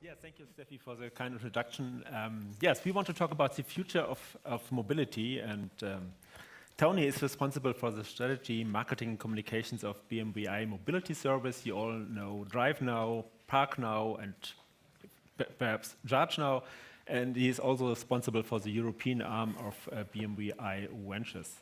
Yeah, thank you, Steffi, for the kind introduction. Yes, we want to talk about the future of mobility, and Tony is responsible for the strategy, marketing, and communications of BMW I Mobility Service. You all know Drive Now, Park Now, and perhaps Charge Now. And he is also responsible for the European arm of BMW I Ventures.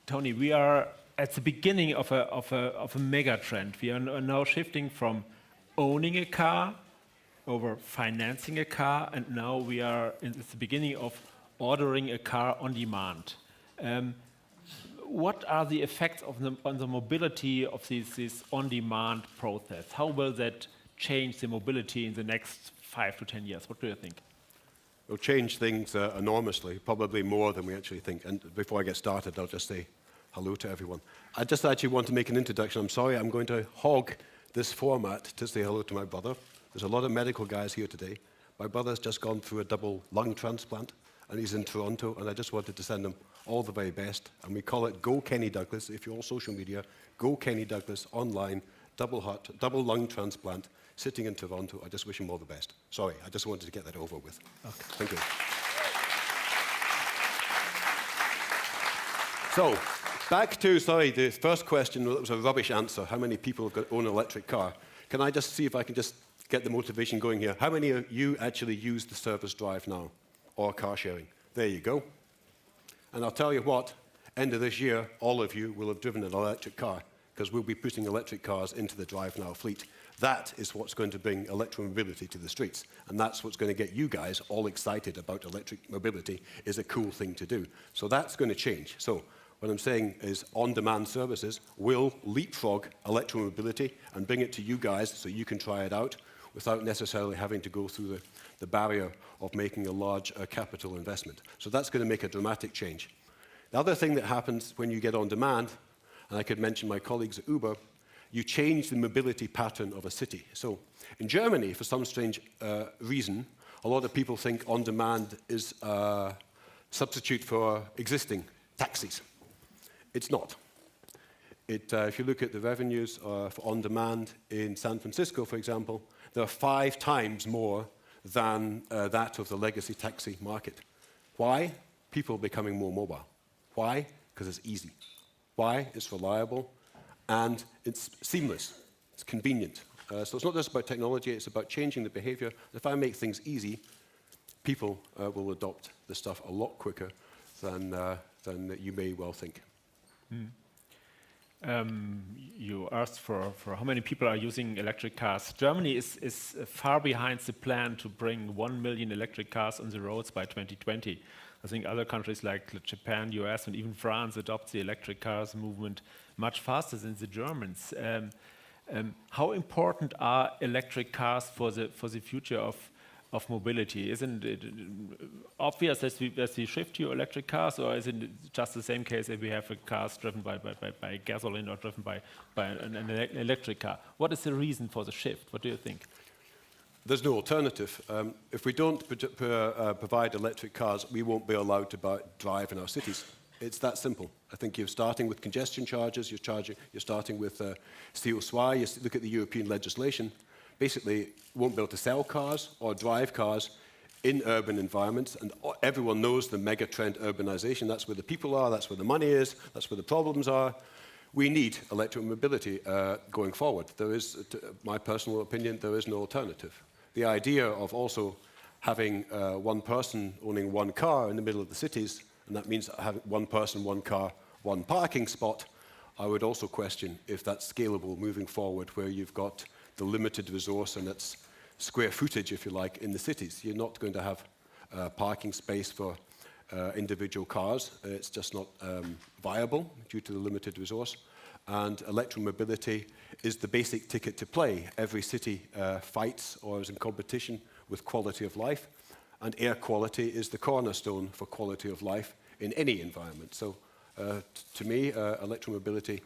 Tony, we are at the beginning of a mega trend. We are now shifting from owning a car over financing a car, and now we are in the beginning of ordering a car on demand. What are the effects on the mobility of this on-demand process? How will that change the mobility in the next 5 to 10 years? What do you think? It'll change things enormously, probably more than we actually think. And before I get started, I'll just say hello to everyone. I just actually want to make an introduction. I'm sorry, I'm going to hog this format to say hello to my brother. There's a lot of medical guys here today. My brother's just gone through a double lung transplant, and he's in Toronto, and I just wanted to send him all the very best. And we call it Go Kenny Douglas. If you're on social media, Go Kenny Douglas online, double lung transplant, sitting in Toronto. I just wish him all the best. Sorry, I just wanted to get that over with. Okay. Thank you. So, back to, the first question, that was a rubbish answer. How many people own an electric car? Can I just see if I can just get the motivation going here? How many of you actually use the service Drive Now or car sharing? There you go. And I'll tell you what, end of this year, all of you will have driven an electric car, because we'll be putting electric cars into the Drive Now fleet. That is what's going to bring electromobility to the streets. And that's what's going to get you guys all excited about electric mobility, is a cool thing to do. So that's going to change. So what I'm saying is on-demand services will leapfrog electromobility and bring it to you guys so you can try it out without necessarily having to go through the barrier of making a large capital investment. So that's going to make a dramatic change. The other thing that happens when you get on demand, and I could mention my colleagues at Uber, you change the mobility pattern of a city. So in Germany, for some strange reason, a lot of people think on-demand is a substitute for existing taxis. It's not. If you look at the revenues for on-demand in San Francisco, for example, there are 5 times more than that of the legacy taxi market. Why? People are becoming more mobile. Why? Because it's easy. Why? It's reliable, and it's seamless. It's convenient. So it's not just about technology, it's about changing the behavior. If I make things easy, people will adopt this stuff a lot quicker than you may well think. You asked for how many people are using electric cars. Germany is far behind the plan to bring 1 million electric cars on the roads by 2020. I think other countries like Japan, US, and even France adopt the electric cars movement much faster than the Germans. How important are electric cars for the future of mobility? Isn't it obvious that we shift to electric cars, or is it just the same case if we have cars driven by gasoline or driven by an electric car? What is the reason for the shift? What do you think? There's no alternative. If we don't provide electric cars, we won't be allowed to drive in our cities. It's that simple. I think you're starting with congestion charges, you're starting with CO2. You look at the European legislation. Basically, you won't be able to sell cars or drive cars in urban environments, and everyone knows the mega trend urbanization. That's where the people are, that's where the money is, that's where the problems are. We need electromobility going forward. There is, my personal opinion, there is no alternative. The idea of also having one person owning one car in the middle of the cities, and that means having one person, one car, one parking spot, I would also question if that's scalable moving forward, where you've got the limited resource and its square footage, if you like, in the cities. You're not going to have parking space for individual cars. It's just not viable due to the limited resource. And electromobility is the basic ticket to play. Every city fights or is in competition with quality of life, and air quality is the cornerstone for quality of life in any environment. So to me, electromobility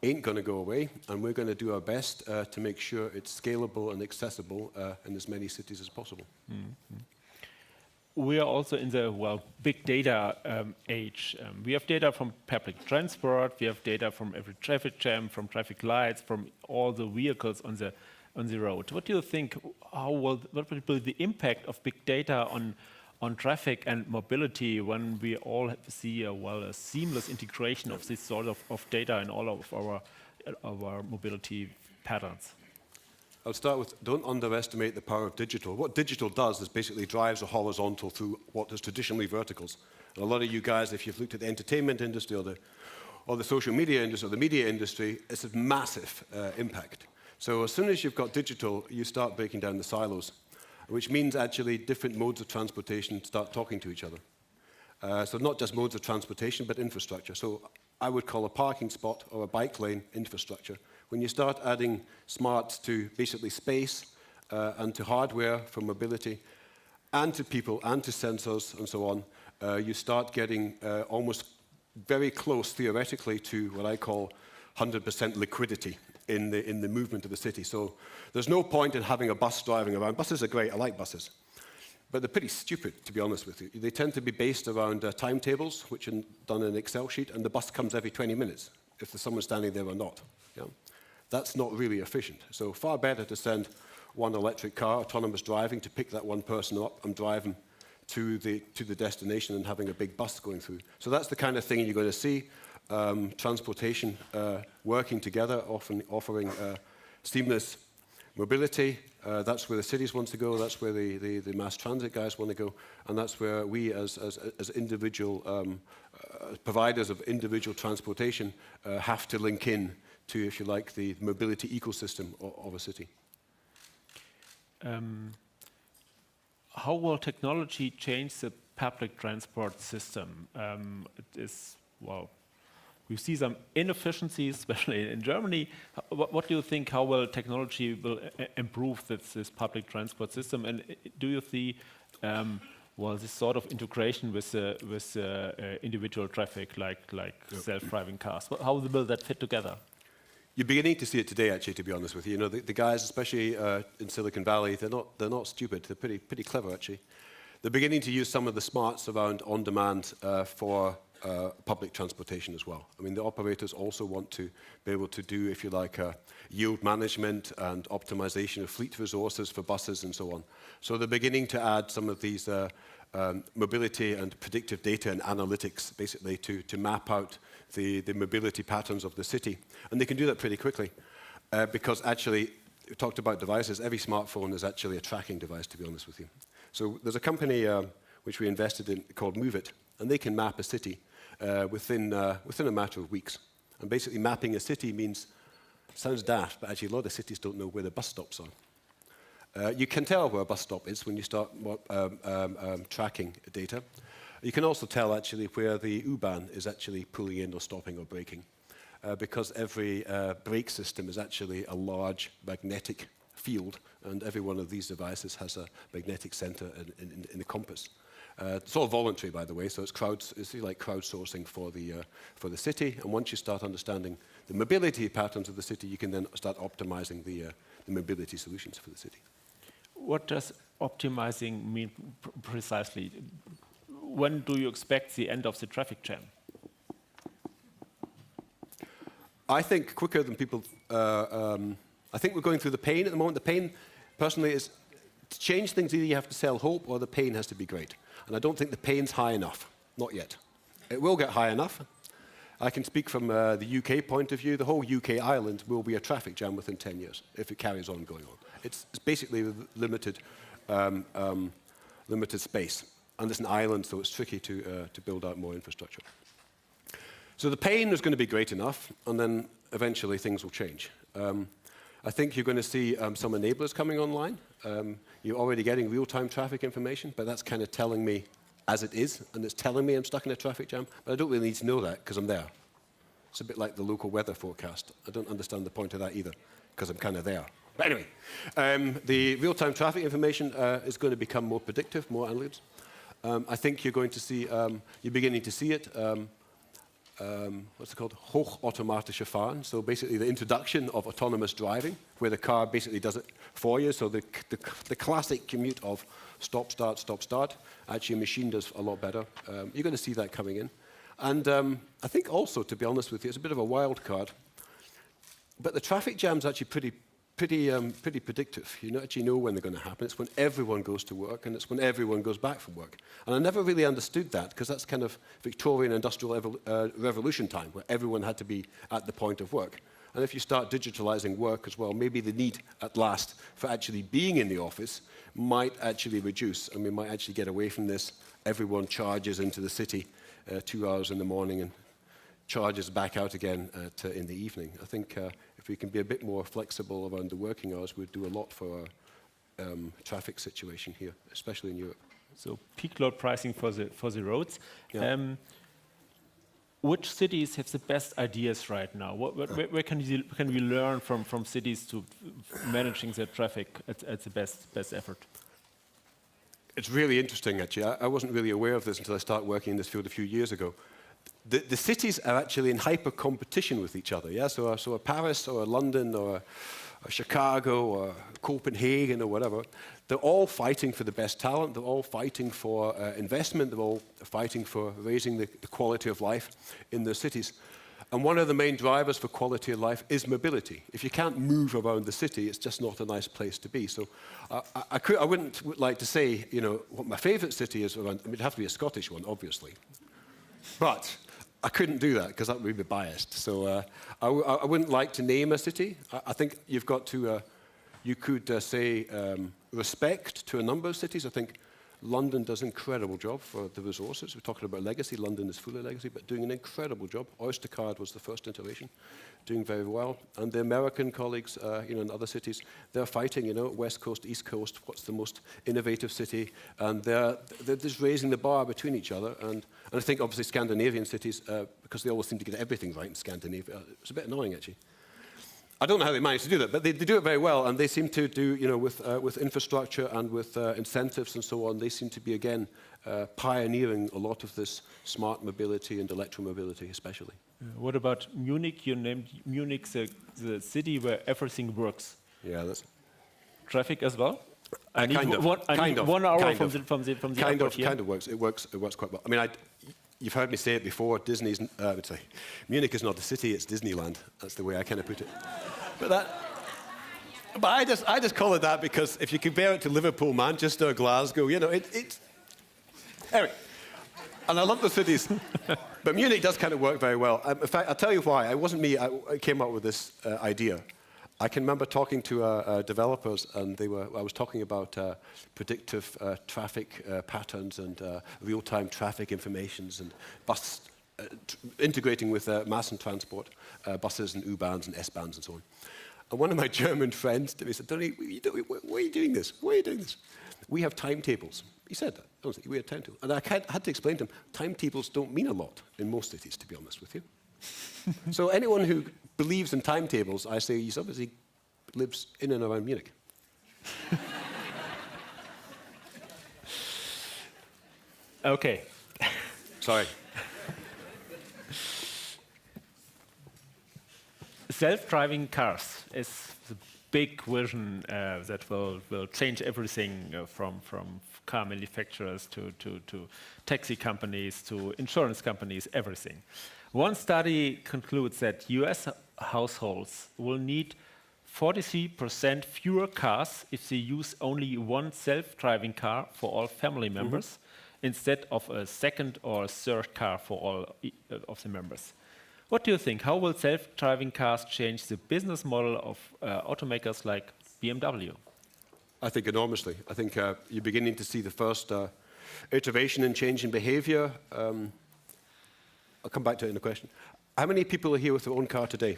ain't going to go away, and we're going to do our best to make sure it's scalable and accessible in as many cities as possible. Mm-hmm. we are also in the big data age. We have data from public transport. We have data from every traffic jam, from traffic lights, from all the vehicles on the road. What do you think? What will be the impact of big data on traffic and mobility when we all see a seamless integration of this sort of data in all of our mobility patterns? I'll start with, don't underestimate the power of digital. What digital does is basically drives a horizontal through what is traditionally verticals. And a lot of you guys, if you've looked at the entertainment industry or the social media industry or the media industry, it's a massive impact. So as soon as you've got digital, you start breaking down the silos, which means actually different modes of transportation start talking to each other. So not just modes of transportation, but infrastructure. So I would call a parking spot or a bike lane infrastructure. When you start adding smarts to basically space and to hardware for mobility and to people and to sensors and so on, you start getting almost very close theoretically to what I call 100% liquidity in the movement of the city. So there's no point in having a bus driving around. Buses are great, I like buses. But they're pretty stupid, to be honest with you. They tend to be based around timetables, which are done in an Excel sheet, and the bus comes every 20 minutes, if there's someone standing there or not. Yeah? That's not really efficient. So far better to send one electric car, autonomous driving, to pick that one person up and drive them to the destination and having a big bus going through. So that's the kind of thing you're going to see. Transportation working together, often offering seamless mobility. That's where the cities want to go. That's where the mass transit guys want to go. And that's where we as individual providers of individual transportation have to link in to, if you like, the mobility ecosystem of a city. How will technology change the public transport system? We see some inefficiencies, especially in Germany. What do you think? How will technology improve this public transport system? And do you see this sort of integration with individual traffic, like self-driving cars? How will that fit together? You're beginning to see it today, actually, to be honest with you. You know, the guys, especially in Silicon Valley, they're not stupid. They're pretty clever, actually. They're beginning to use some of the smarts around on-demand for public transportation as well. I mean, the operators also want to be able to do, if you like, yield management and optimization of fleet resources for buses and so on. So they're beginning to add some of these mobility and predictive data and analytics, basically, to map out the mobility patterns of the city. And they can do that pretty quickly because actually, we talked about devices. Every smartphone is actually a tracking device, to be honest with you. So there's a company which we invested in called Move It, and they can map a city within a matter of weeks. And basically mapping a city means, sounds daft, but actually a lot of cities don't know where the bus stops are. You can tell where a bus stop is when you start tracking data. You can also tell actually where the U-Bahn is actually pulling in or stopping or braking, because every brake system is actually a large magnetic field, and every one of these devices has a magnetic center in the compass. It's all voluntary, by the way, so it's like crowdsourcing for the city. And once you start understanding the mobility patterns of the city, you can then start optimizing the mobility solutions for the city. What does optimizing mean precisely? When do you expect the end of the traffic jam? I think quicker than people. I think we're going through the pain at the moment. The pain, personally, is to change things. Either you have to sell hope, or the pain has to be great. And I don't think the pain's high enough. Not yet. It will get high enough. I can speak from the UK point of view. The whole UK island will be a traffic jam within 10 years if it carries on going on. It's basically limited space. And it's an island, so it's tricky to build out more infrastructure. So the pain is going to be great enough, and then eventually things will change. I think you're going to see some enablers coming online. You're already getting real-time traffic information, but that's kind of telling me as it is, and it's telling me I'm stuck in a traffic jam, but I don't really need to know that because I'm there. It's a bit like the local weather forecast. I don't understand the point of that either, because I'm kind of there. But anyway, the real-time traffic information is going to become more predictive, more analytics. I think you're going to see, you're beginning to see it. what's it called? Hochautomatische Fahren. So basically the introduction of autonomous driving, where the car basically does it for you. So the classic commute of stop, start. Actually, a machine does a lot better. You're going to see that coming in. And I think also, to be honest with you, it's a bit of a wild card. But the traffic jam's actually pretty predictive. You actually know when they're going to happen. It's when everyone goes to work, and it's when everyone goes back from work. And I never really understood that, because that's kind of Victorian Industrial Revolution time, where everyone had to be at the point of work. And if you start digitalizing work as well, maybe the need at last for actually being in the office might actually reduce, and we might actually get away from this. Everyone charges into the city 2 hours in the morning and charges back out again in the evening. I think if we can be a bit more flexible around the working hours, we'd do a lot for our traffic situation here, especially in Europe. So peak load pricing for the roads. Yeah. Which cities have the best ideas right now? Where can we learn from cities to managing their traffic at the best effort? It's really interesting, actually. I wasn't really aware of this until I started working in this field a few years ago. The cities are actually in hyper competition with each other. Yeah, so a Paris or a London or a Chicago or Copenhagen or whatever, they're all fighting for the best talent. They're all fighting for investment. They're all fighting for raising the quality of life in their cities. And one of the main drivers for quality of life is mobility. If you can't move around the city, it's just not a nice place to be. So I wouldn't like to say, what my favorite city is around. I mean, it'd have to be a Scottish one, obviously. But I couldn't do that because that would be biased. So I wouldn't like to name a city. I think you've got to, you could say respect to a number of cities. I think London does an incredible job for the resources. We're talking about legacy. London is full of legacy, but doing an incredible job. Oystercard was the first iteration, doing very well. And the American colleagues, in other cities, they're fighting, West Coast, East Coast, what's the most innovative city? And they're just raising the bar between each other. And I think, obviously, Scandinavian cities, because they always seem to get everything right in Scandinavia, it's a bit annoying, actually. I don't know how they manage to do that, but they do it very well, and they seem to do, with infrastructure and with incentives and so on, they seem to be, again, pioneering a lot of this smart mobility and electromobility, especially. What about Munich? You named Munich the city where everything works. Yeah, that's... Traffic as well? Kind of. 1 hour from the airport here. Kind of works. It works quite well. I mean, you've heard me say it before. Munich is not a city; it's Disneyland. That's the way I kind of put it. But I just call it that because if you compare it to Liverpool, Manchester, Glasgow, it's anyway. And I love the cities, but Munich does kind of work very well. In fact, I'll tell you why. It wasn't me. I came up with this idea. I can remember talking to developers, and I was talking about predictive traffic patterns and real-time traffic informations and bus integrating with mass and transport, buses and U-Bahns and S-Bahns and so on. And one of my German friends to me said, "Tony, why are you doing this? Why are you doing this? We have timetables." He said that. Honestly, we have timetables. And I had to explain to him, timetables don't mean a lot in most cities, to be honest with you. So anyone who believes in timetables, I say, he obviously lives in and around Munich. Okay. Sorry. Self-driving cars is the big vision that will change everything from car manufacturers to taxi companies to insurance companies, everything. One study concludes that US households will need 43% fewer cars if they use only one self-driving car for all family members instead of a second or third car for all of the members. What do you think? How will self-driving cars change the business model of automakers like BMW? I think enormously. I think you're beginning to see the first iteration in change in behavior. I'll come back to it in a question. How many people are here with their own car today?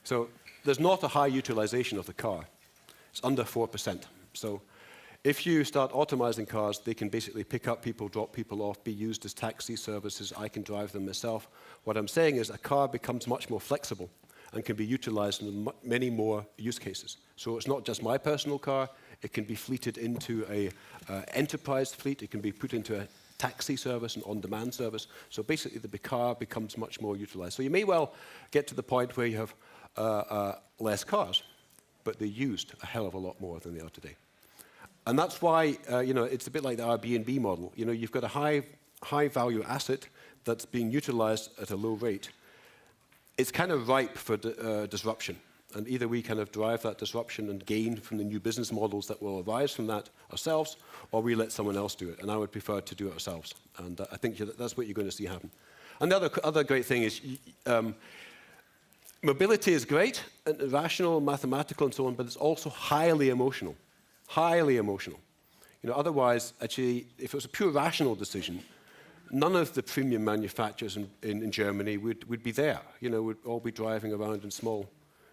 So there's not a high utilization of the car. It's under 4%. So if you start automizing cars, they can basically pick up people, drop people off, be used as taxi services. I can drive them myself. What I'm saying is a car becomes much more flexible and can be utilized in many more use cases. So it's not just my personal car. It can be fleeted into an enterprise fleet. It can be put into taxi service and on-demand service. So basically, the car becomes much more utilized. So you may well get to the point where you have less cars, but they're used a hell of a lot more than they are today. And that's why, it's a bit like the Airbnb model. You've got a high-value asset that's being utilized at a low rate. It's kind of ripe for disruption. And either we kind of drive that disruption and gain from the new business models that will arise from that ourselves, or we let someone else do it. And I would prefer to do it ourselves. And I think that's what you're going to see happen. And the other great thing is mobility is great, and rational, mathematical, and so on, but it's also highly emotional. Highly emotional. Otherwise, actually, if it was a pure rational decision, none of the premium manufacturers in Germany would be there. Would all be driving around in small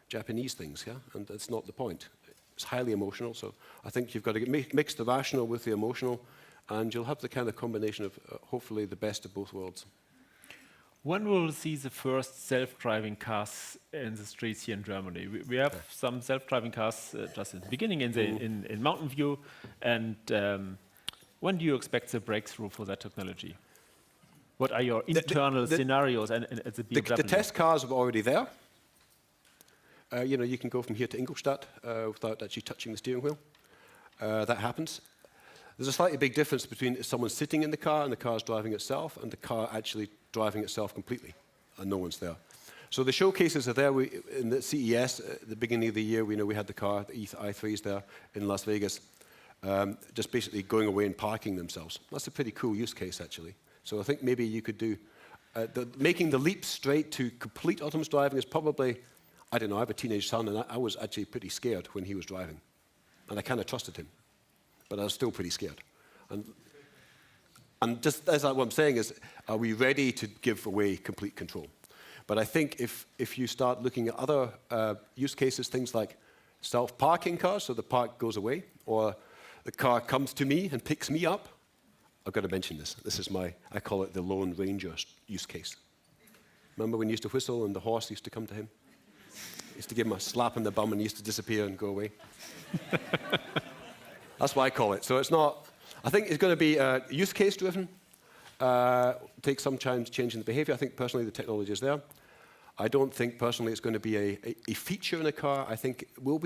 Japanese things, yeah? And that's not the point. It's highly emotional, so I think you've got to mix the rational with the emotional, and you'll have the kind of combination of, hopefully, the best of both worlds. When will we see the first self-driving cars in the streets here in Germany? We have some self-driving cars just at the beginning in Mountain View, and when do you expect the breakthrough for that technology? What are your internal scenarios at the BMW? The test cars are already there. You can go from here to Ingolstadt without actually touching the steering wheel. That happens. There's a slightly big difference between someone sitting in the car and the car's driving itself, and the car actually driving itself completely, and no one's there. So the showcases are there. In the CES, at the beginning of the year, we had the car, the i3s there in Las Vegas, just basically going away and parking themselves. That's a pretty cool use case, actually. So I think maybe you could do... making the leap straight to complete autonomous driving is probably... I don't know, I have a teenage son, and I was actually pretty scared when he was driving. And I kind of trusted him. But I was still pretty scared. And just as what I'm saying is, are we ready to give away complete control? But I think if you start looking at other use cases, things like self-parking cars, so the park goes away, or the car comes to me and picks me up, I've got to mention this. This is I call it the Lone Ranger use case. Remember when he used to whistle and the horse used to come to him? He used to give him a slap in the bum and he used to disappear and go away. That's what I call it. So it's not... I think it's going to be use case driven. Take some time changing the behavior. I think personally the technology is there. I don't think personally it's going to be a feature in a car. I think it will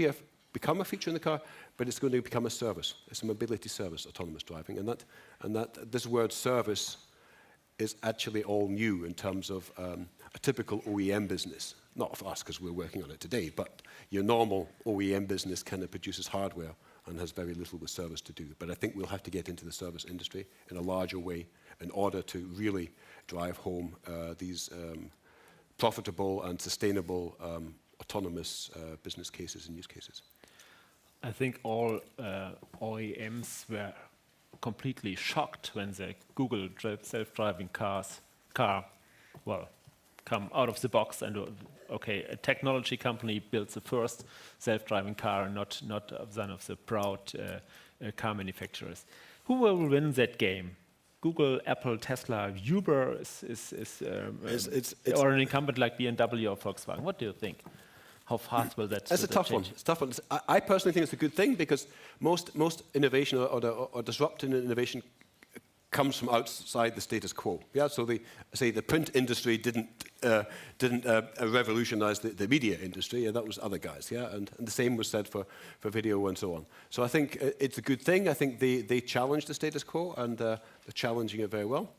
become a feature in the car, but it's going to become a service. It's a mobility service, autonomous driving. And that this word service is actually all new in terms of a typical OEM business. Not for us, because we're working on it today, but your normal OEM business kind of produces hardware and has very little with service to do. But I think we'll have to get into the service industry in a larger way in order to really drive home these profitable and sustainable autonomous business cases and use cases. I think all OEMs were completely shocked when the Google self-driving car come out of the box and okay, a technology company builds the first self-driving car, not one of the proud car manufacturers. Who will win that game? Google, Apple, Tesla, Uber or an incumbent like BMW or Volkswagen? What do you think? How fast will that? That's a tough one. It's a tough one. I personally think it's a good thing because most innovation or disruptive innovation comes from outside the status quo. Yeah, so the print industry didn't revolutionize the media industry. Yeah, that was other guys. Yeah, and the same was said for video and so on. So I think it's a good thing. I think they challenge the status quo and they're challenging it very well.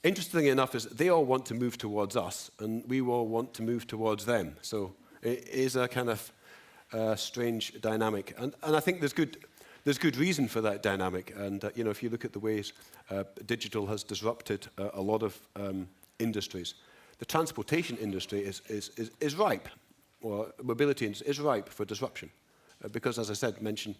Interestingly enough, is they all want to move towards us, and we all want to move towards them. So it is a kind of strange dynamic, and I think there's good reason for that dynamic. And if you look at the ways digital has disrupted a lot of industries, the transportation industry is ripe, or mobility is ripe for disruption, because, as I said, mentioned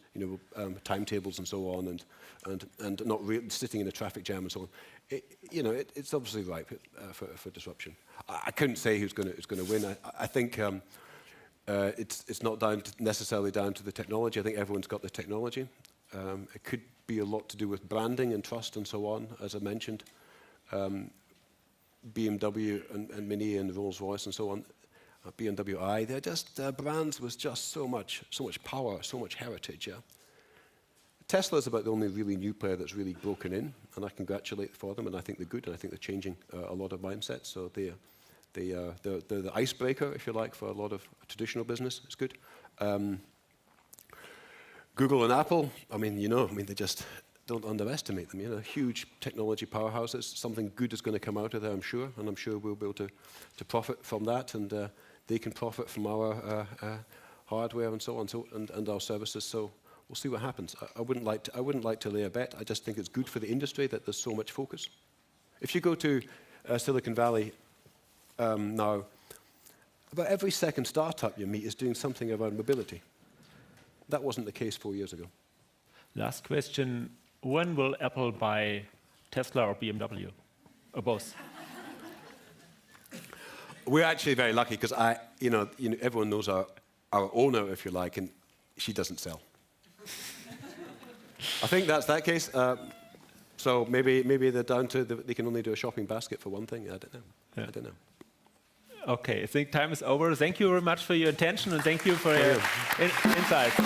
timetables and so on, and not really sitting in a traffic jam and so on. It's obviously ripe for disruption. I couldn't say who's going to win. I think. It's not necessarily down to the technology. I think everyone's got the technology. It could be a lot to do with branding and trust and so on, as I mentioned. BMW and Mini and Rolls-Royce and so on, BMW i, they're just brands with just so much power, so much heritage. Yeah? Tesla is about the only really new player that's really broken in, and I congratulate for them, and I think they're good, and I think they're changing a lot of mindsets. So they're the icebreaker, if you like, for a lot of traditional business. It's good. Google and Apple, they just don't underestimate them. Huge technology powerhouses. Something good is going to come out of there, I'm sure, and I'm sure we'll be able to profit from that, and they can profit from our hardware and so on, and our services. So we'll see what happens. I wouldn't like to lay a bet. I just think it's good for the industry that there's so much focus. If you go to Silicon Valley now, about every second startup you meet is doing something around mobility. That wasn't the case 4 years ago. Last question: when will Apple buy Tesla or BMW, or both? We're actually very lucky because everyone knows our owner, if you like, and she doesn't sell. I think that's that case. So maybe they're down to they can only do a shopping basket for one thing. I don't know. Yeah. I don't know. Okay, I think time is over. Thank you very much for your attention and thank you for your insights.